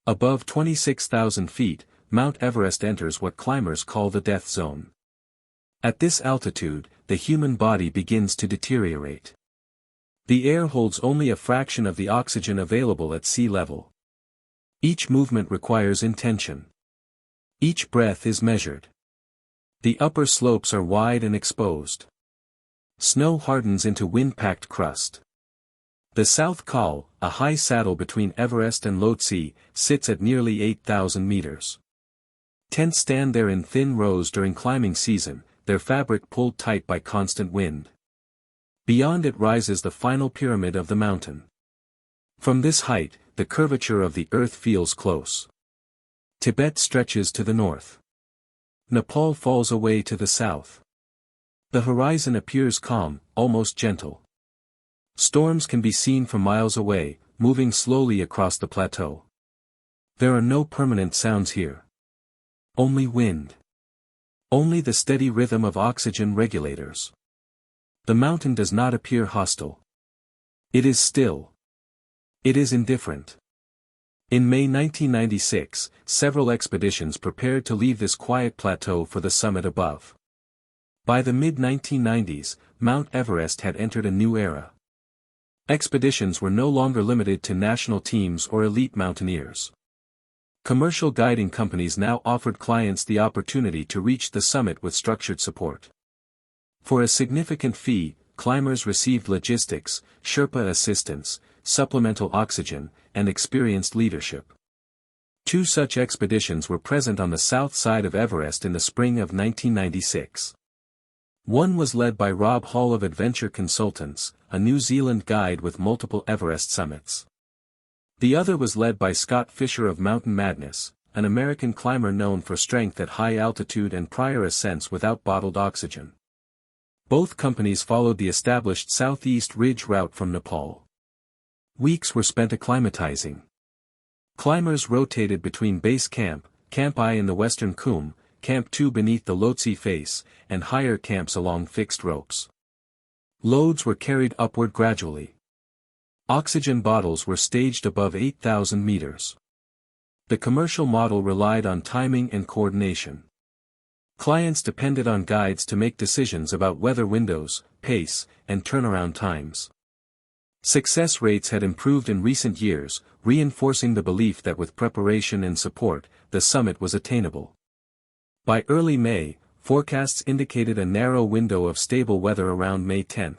Above 26,000 feet, Mount Everest enters what climbers call the death zone. At this altitude, the human body begins to deteriorate. The air holds only a fraction of the oxygen available at sea level. Each movement requires intention. Each breath is measured. The upper slopes are wide and exposed. Snow hardens into wind-packed crust. The South Col, a high saddle between Everest and Lhotse, sits at nearly 8,000 meters. Tents stand there in thin rows during climbing season, their fabric pulled tight by constant wind. Beyond it rises the final pyramid of the mountain. From this height, the curvature of the earth feels close. Tibet stretches to the north. Nepal falls away to the south. The horizon appears calm, almost gentle. Storms can be seen from miles away, moving slowly across the plateau. There are no permanent sounds here. Only wind. Only the steady rhythm of oxygen regulators. The mountain does not appear hostile. It is still. It is indifferent. In May 1996, several expeditions prepared to leave this quiet plateau for the summit above. By the mid-1990s, Mount Everest had entered a new era. Expeditions were no longer limited to national teams or elite mountaineers. Commercial guiding companies now offered clients the opportunity to reach the summit with structured support. For a significant fee, climbers received logistics, Sherpa assistance, supplemental oxygen, and experienced leadership. Two such expeditions were present on the south side of Everest in the spring of 1996. One was led by Rob Hall of Adventure Consultants, a New Zealand guide with multiple Everest summits. The other was led by Scott Fisher of Mountain Madness, an American climber known for strength at high altitude and prior ascents without bottled oxygen. Both companies followed the established Southeast Ridge route from Nepal. Weeks were spent acclimatizing. Climbers rotated between base camp, Camp I in the western Khum, Camp 2 beneath the Lhotse face, and higher camps along fixed ropes. Loads were carried upward gradually. Oxygen bottles were staged above 8,000 meters. The commercial model relied on timing and coordination. Clients depended on guides to make decisions about weather windows, pace, and turnaround times. Success rates had improved in recent years, reinforcing the belief that with preparation and support, the summit was attainable. By early May, forecasts indicated a narrow window of stable weather around May 10.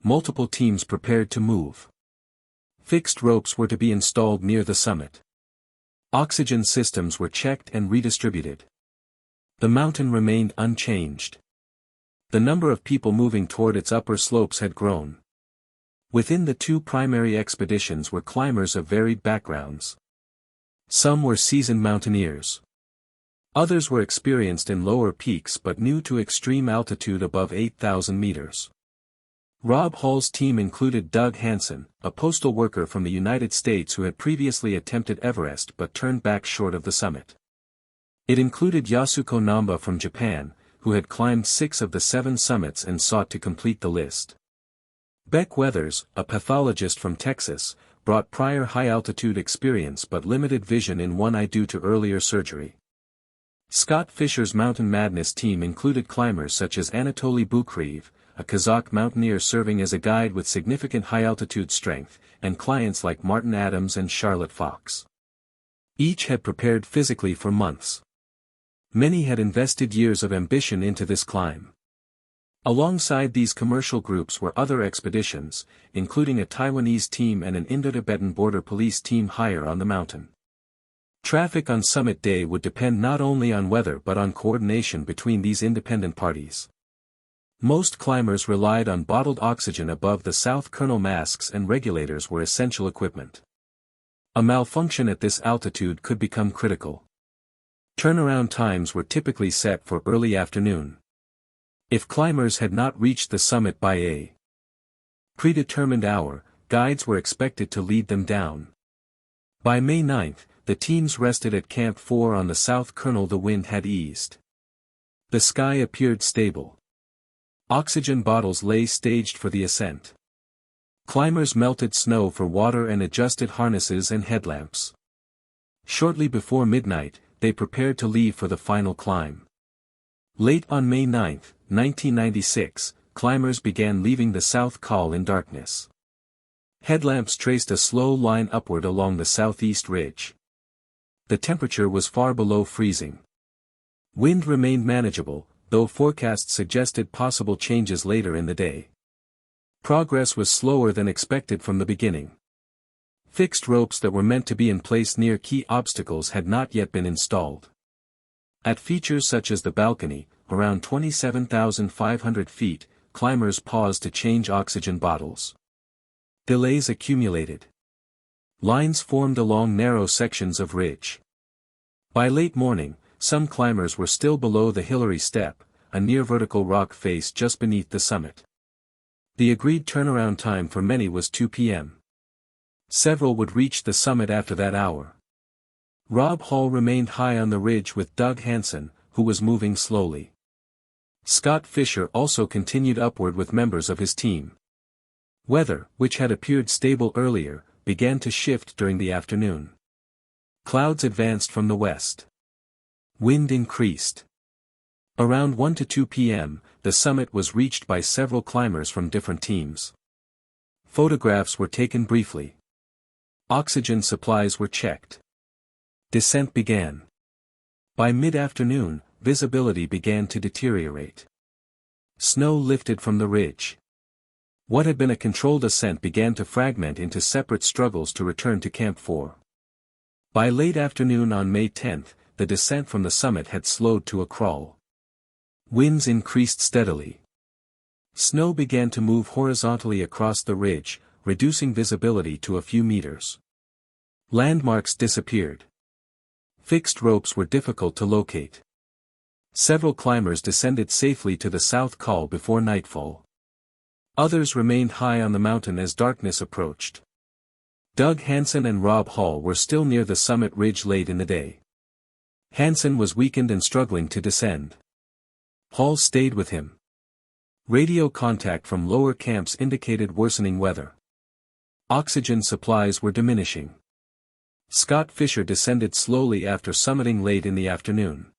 Multiple teams prepared to move. Fixed ropes were to be installed near the summit. Oxygen systems were checked and redistributed. The mountain remained unchanged. The number of people moving toward its upper slopes had grown. Within the two primary expeditions were climbers of varied backgrounds. Some were seasoned mountaineers. Others were experienced in lower peaks but new to extreme altitude above 8,000 meters. Rob Hall's team included Doug Hansen, a postal worker from the United States who had previously attempted Everest but turned back short of the summit. It included Yasuko Namba from Japan, who had climbed 6 of the 7 summits and sought to complete the list. Beck Weathers, a pathologist from Texas, brought prior high-altitude experience but limited vision in one eye due to earlier surgery. Scott Fisher's Mountain Madness team included climbers such as Anatoly Bukreev, a Kazakh mountaineer serving as a guide with significant high-altitude strength, and clients like Martin Adams and Charlotte Fox. Each had prepared physically for months. Many had invested years of ambition into this climb. Alongside these commercial groups were other expeditions, including a Taiwanese team and an Indo-Tibetan border police team higher on the mountain. Traffic on summit day would depend not only on weather but on coordination between these independent parties. Most climbers relied on bottled oxygen above the south kernel. Masks and regulators were essential equipment. A malfunction at this altitude could become critical. Turnaround times were typically set for early afternoon. If climbers had not reached the summit by a predetermined hour, guides were expected to lead them down. By May 9, the teams rested at Camp 4 on the south kernel. The wind had eased. The sky appeared stable. Oxygen bottles lay staged for the ascent. Climbers melted snow for water and adjusted harnesses and headlamps. Shortly before midnight, they prepared to leave for the final climb. Late on May 9, 1996, climbers began leaving the South Col in darkness. Headlamps traced a slow line upward along the southeast ridge. The temperature was far below freezing. Wind remained manageable, though forecasts suggested possible changes later in the day. Progress was slower than expected from the beginning. Fixed ropes that were meant to be in place near key obstacles had not yet been installed. At features such as the balcony, around 27,500 feet, climbers paused to change oxygen bottles. Delays accumulated. Lines formed along narrow sections of ridge. By late morning, some climbers were still below the Hillary Step, a near-vertical rock face just beneath the summit. The agreed turnaround time for many was 2 p.m. Several would reach the summit after that hour. Rob Hall remained high on the ridge with Doug Hansen, who was moving slowly. Scott Fisher also continued upward with members of his team. Weather, which had appeared stable earlier, began to shift during the afternoon. Clouds advanced from the west. Wind increased. Around 1 to 2 p.m., the summit was reached by several climbers from different teams. Photographs were taken briefly. Oxygen supplies were checked. Descent began. By mid-afternoon, visibility began to deteriorate. Snow lifted from the ridge. What had been a controlled ascent began to fragment into separate struggles to return to Camp 4. By late afternoon on May 10, the descent from the summit had slowed to a crawl. Winds increased steadily. Snow began to move horizontally across the ridge, reducing visibility to a few meters. Landmarks disappeared. Fixed ropes were difficult to locate. Several climbers descended safely to the South Col before nightfall. Others remained high on the mountain as darkness approached. Doug Hansen and Rob Hall were still near the summit ridge late in the day. Hansen was weakened and struggling to descend. Hall stayed with him. Radio contact from lower camps indicated worsening weather. Oxygen supplies were diminishing. Scott Fisher descended slowly after summiting late in the afternoon.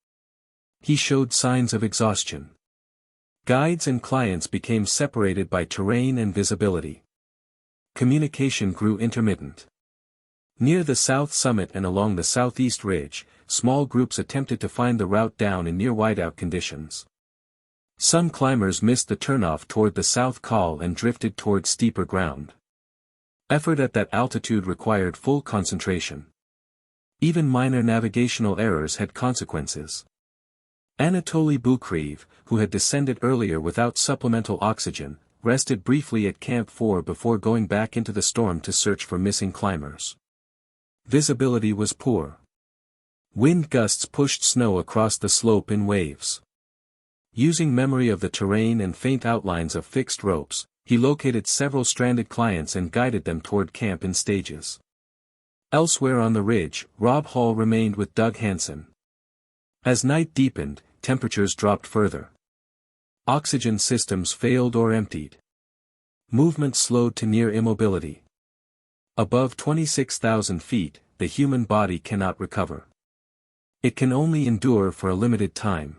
He showed signs of exhaustion. Guides and clients became separated by terrain and visibility. Communication grew intermittent. Near the south summit and along the southeast ridge, small groups attempted to find the route down in near whiteout conditions. Some climbers missed the turnoff toward the South Col and drifted toward steeper ground. Effort at that altitude required full concentration. Even minor navigational errors had consequences. Anatoly Bukreev, who had descended earlier without supplemental oxygen, rested briefly at Camp 4 before going back into the storm to search for missing climbers. Visibility was poor. Wind gusts pushed snow across the slope in waves. Using memory of the terrain and faint outlines of fixed ropes, he located several stranded clients and guided them toward camp in stages. Elsewhere on the ridge, Rob Hall remained with Doug Hansen. As night deepened, temperatures dropped further. Oxygen systems failed or emptied. Movement slowed to near immobility. Above 26,000 feet, the human body cannot recover. It can only endure for a limited time.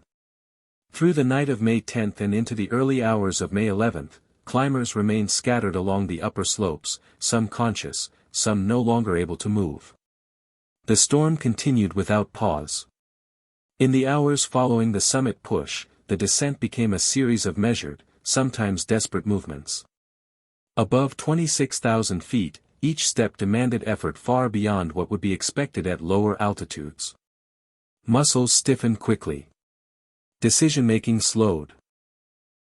Through the night of May 10 and into the early hours of May 11, climbers remained scattered along the upper slopes, some conscious, some no longer able to move. The storm continued without pause. In the hours following the summit push, the descent became a series of measured, sometimes desperate movements. Above 26,000 feet, each step demanded effort far beyond what would be expected at lower altitudes. Muscles stiffened quickly. Decision-making slowed.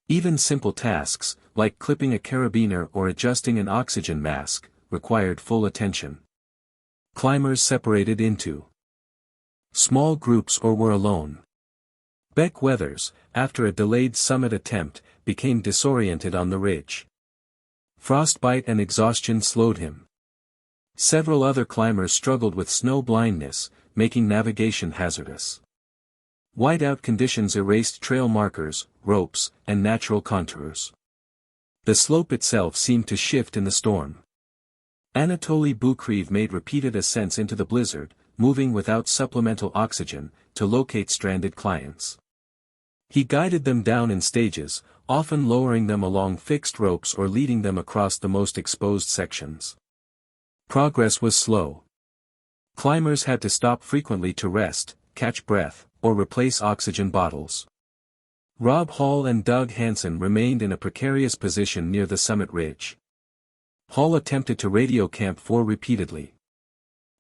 Even simple tasks, like clipping a carabiner or adjusting an oxygen mask, required full attention. Climbers separated into small groups or were alone. Beck Weathers, after a delayed summit attempt, became disoriented on the ridge. Frostbite and exhaustion slowed him. Several other climbers struggled with snow blindness, making navigation hazardous. Whiteout conditions erased trail markers, ropes, and natural contours. The slope itself seemed to shift in the storm. Anatoly Bukreev made repeated ascents into the blizzard, moving without supplemental oxygen, to locate stranded clients. He guided them down in stages, often lowering them along fixed ropes or leading them across the most exposed sections. Progress was slow. Climbers had to stop frequently to rest, catch breath, or replace oxygen bottles. Rob Hall and Doug Hansen remained in a precarious position near the summit ridge. Hall attempted to radio Camp 4 repeatedly.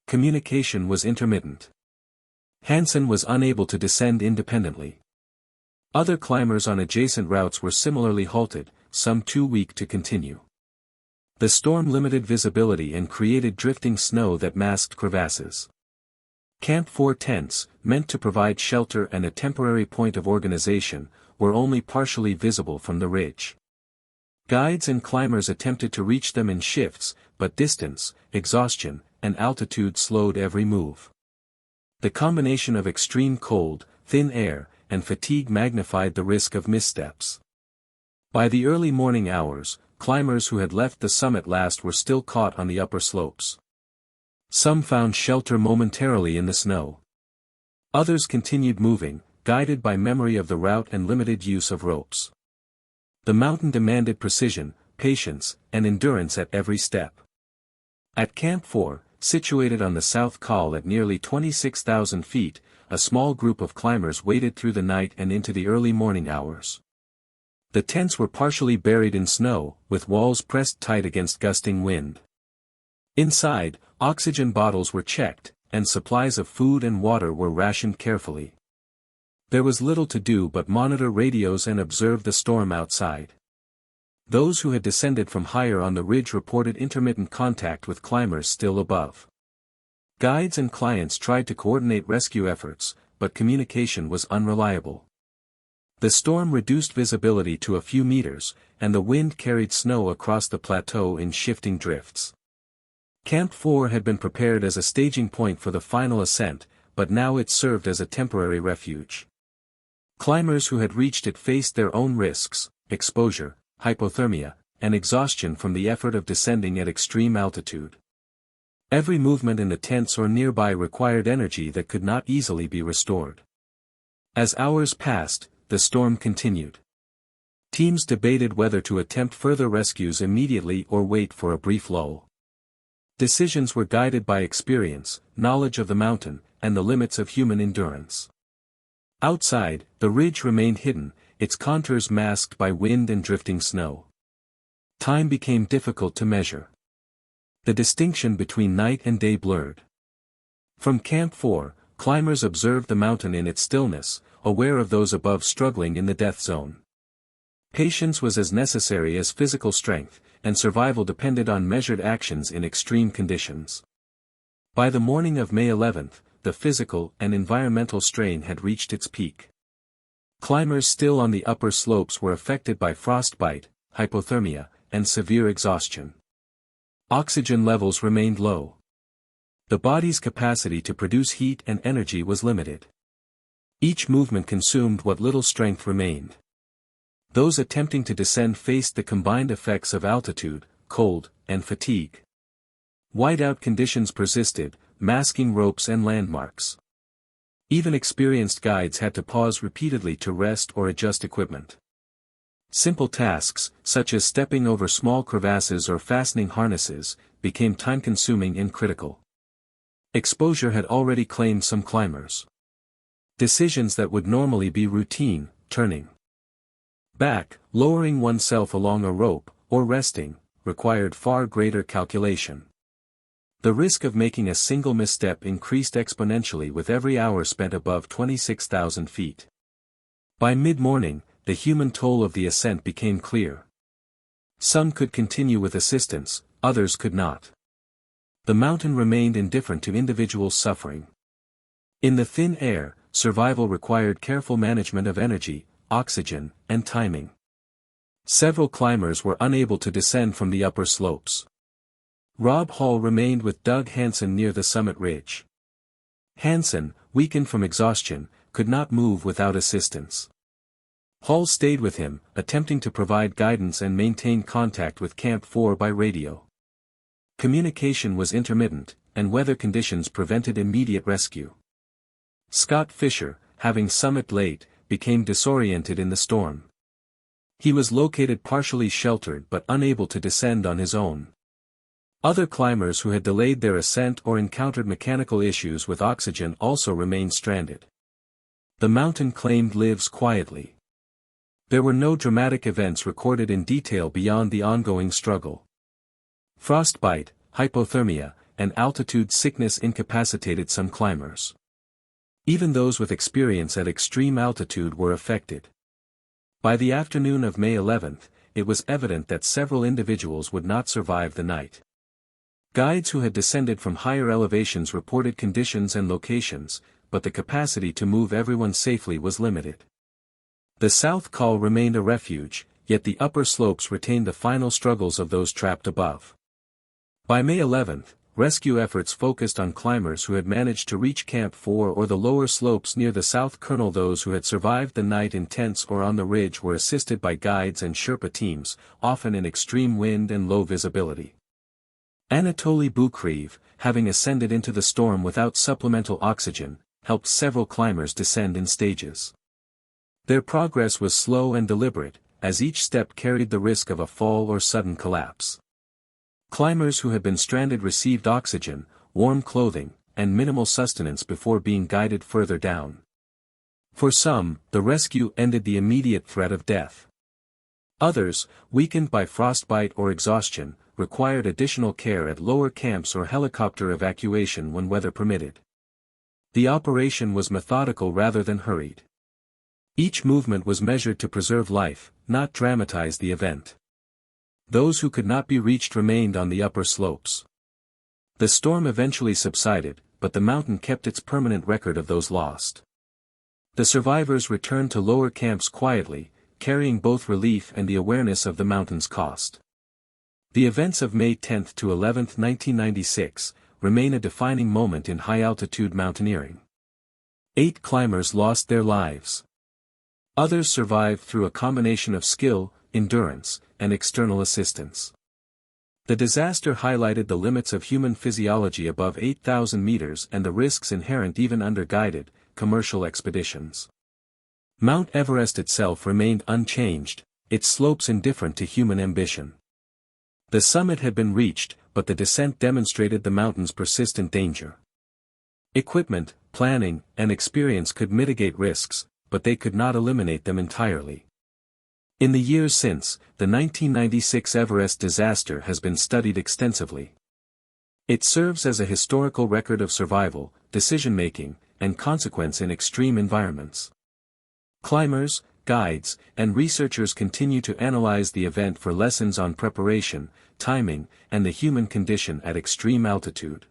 Communication was intermittent. Hansen was unable to descend independently. Other climbers on adjacent routes were similarly halted, some too weak to continue. The storm limited visibility and created drifting snow that masked crevasses. Camp 4 tents, meant to provide shelter and a temporary point of organization, were only partially visible from the ridge. Guides and climbers attempted to reach them in shifts, but distance, exhaustion, and altitude slowed every move. The combination of extreme cold, thin air, and fatigue magnified the risk of missteps. By the early morning hours, climbers who had left the summit last were still caught on the upper slopes. Some found shelter momentarily in the snow. Others continued moving, guided by memory of the route and limited use of ropes. The mountain demanded precision, patience, and endurance at every step. At Camp 4, situated on the South Col at nearly 26,000 feet, a small group of climbers waited through the night and into the early morning hours. The tents were partially buried in snow, with walls pressed tight against gusting wind. Inside, oxygen bottles were checked, and supplies of food and water were rationed carefully. There was little to do but monitor radios and observe the storm outside. Those who had descended from higher on the ridge reported intermittent contact with climbers still above. Guides and clients tried to coordinate rescue efforts, but communication was unreliable. The storm reduced visibility to a few meters, and the wind carried snow across the plateau in shifting drifts. Camp 4 had been prepared as a staging point for the final ascent, but now it served as a temporary refuge. Climbers who had reached it faced their own risks, exposure, hypothermia, and exhaustion from the effort of descending at extreme altitude. Every movement in the tents or nearby required energy that could not easily be restored. As hours passed, the storm continued. Teams debated whether to attempt further rescues immediately or wait for a brief lull. Decisions were guided by experience, knowledge of the mountain, and the limits of human endurance. Outside, the ridge remained hidden, its contours masked by wind and drifting snow. Time became difficult to measure. The distinction between night and day blurred. From Camp 4, climbers observed the mountain in its stillness, aware of those above struggling in the death zone. Patience was as necessary as physical strength, and survival depended on measured actions in extreme conditions. By the morning of May 11, the physical and environmental strain had reached its peak. Climbers still on the upper slopes were affected by frostbite, hypothermia, and severe exhaustion. Oxygen levels remained low. The body's capacity to produce heat and energy was limited. Each movement consumed what little strength remained. Those attempting to descend faced the combined effects of altitude, cold, and fatigue. Whiteout conditions persisted, masking ropes and landmarks. Even experienced guides had to pause repeatedly to rest or adjust equipment. Simple tasks, such as stepping over small crevasses or fastening harnesses, became time-consuming and critical. Exposure had already claimed some climbers. Decisions that would normally be routine, turning back, lowering oneself along a rope, or resting, required far greater calculation. The risk of making a single misstep increased exponentially with every hour spent above 26,000 feet. By mid-morning, the human toll of the ascent became clear. Some could continue with assistance, others could not. The mountain remained indifferent to individual suffering. In the thin air, survival required careful management of energy, oxygen, and timing. Several climbers were unable to descend from the upper slopes. Rob Hall remained with Doug Hansen near the summit ridge. Hansen, weakened from exhaustion, could not move without assistance. Hall stayed with him, attempting to provide guidance and maintain contact with Camp 4 by radio. Communication was intermittent, and weather conditions prevented immediate rescue. Scott Fisher, having summited late, became disoriented in the storm. He was located partially sheltered but unable to descend on his own. Other climbers who had delayed their ascent or encountered mechanical issues with oxygen also remained stranded. The mountain claimed lives quietly. There were no dramatic events recorded in detail beyond the ongoing struggle. Frostbite, hypothermia, and altitude sickness incapacitated some climbers. Even those with experience at extreme altitude were affected. By the afternoon of May 11, it was evident that several individuals would not survive the night. Guides who had descended from higher elevations reported conditions and locations, but the capacity to move everyone safely was limited. The South Col remained a refuge, yet the upper slopes retained the final struggles of those trapped above. By May 11, rescue efforts focused on climbers who had managed to reach Camp 4 or the lower slopes near the South Kernel. Those who had survived the night in tents or on the ridge were assisted by guides and Sherpa teams, often in extreme wind and low visibility. Anatoly Bukreev, having ascended into the storm without supplemental oxygen, helped several climbers descend in stages. Their progress was slow and deliberate, as each step carried the risk of a fall or sudden collapse. Climbers who had been stranded received oxygen, warm clothing, and minimal sustenance before being guided further down. For some, the rescue ended the immediate threat of death. Others, weakened by frostbite or exhaustion, required additional care at lower camps or helicopter evacuation when weather permitted. The operation was methodical rather than hurried. Each movement was measured to preserve life, not dramatize the event. Those who could not be reached remained on the upper slopes. The storm eventually subsided, but the mountain kept its permanent record of those lost. The survivors returned to lower camps quietly, carrying both relief and the awareness of the mountain's cost. The events of May 10 to 11, 1996, remain a defining moment in high-altitude mountaineering. 8 climbers lost their lives. Others survived through a combination of skill, endurance, and external assistance. The disaster highlighted the limits of human physiology above 8,000 meters and the risks inherent even under guided, commercial expeditions. Mount Everest itself remained unchanged, its slopes indifferent to human ambition. The summit had been reached, but the descent demonstrated the mountain's persistent danger. Equipment, planning, and experience could mitigate risks, but they could not eliminate them entirely. In the years since, the 1996 Everest disaster has been studied extensively. It serves as a historical record of survival, decision-making, and consequence in extreme environments. Climbers, guides, and researchers continue to analyze the event for lessons on preparation, timing, and the human condition at extreme altitude.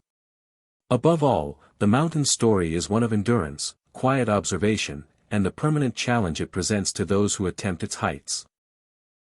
Above all, the mountain's story is one of endurance, quiet observation, and the permanent challenge it presents to those who attempt its heights.